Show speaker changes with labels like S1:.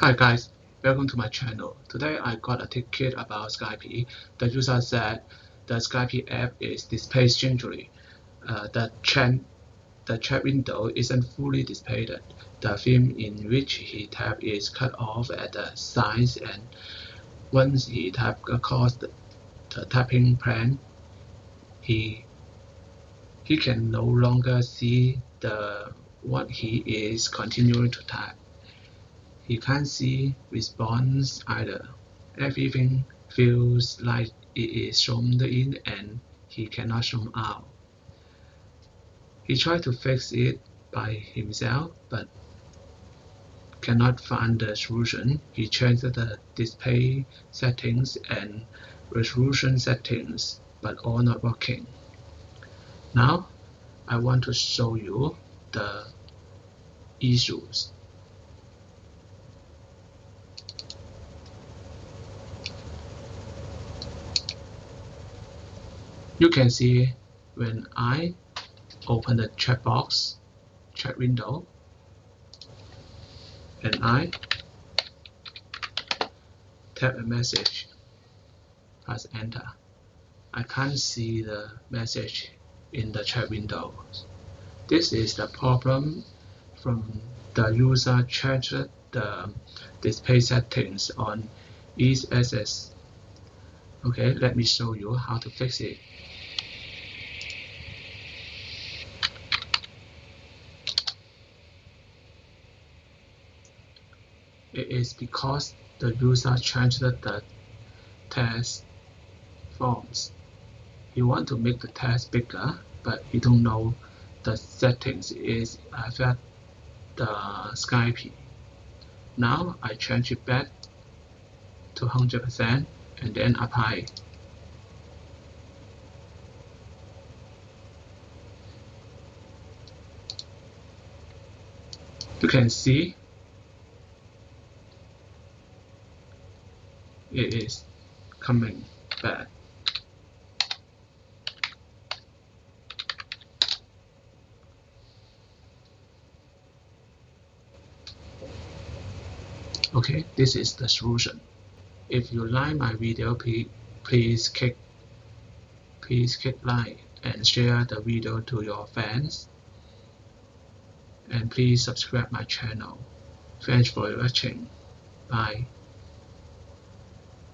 S1: Hi guys, welcome to my channel. Today I got a ticket about Skype. The user said the Skype app is displayed strangely. The chat window isn't fully displayed. The film in which he tapped is cut off at the sides, and once he tapped across the tapping plan, he can no longer see what he is continuing to tap. He can't see response either. Everything feels like it is zoomed in and he cannot zoom out. He tried to fix it by himself but cannot find the solution. He changed the display settings and resolution settings, but all not working. Now I want to show you the issues. You can see when I open the chat box, chat window, and I tap a message, press enter. I can't see the message in the chat window. This is the problem from the user changed the display settings on each access. Okay, let me show you how to fix it. It is because the user changed the text fonts. You want to make the text bigger, but you don't know the settings is affect the Skype. Now I change it back to 100% and then apply. You can see it is coming back. Okay, this is the solution. If you like my video, please click like and share the video to your friends. And please subscribe my channel. Thanks for watching. Bye.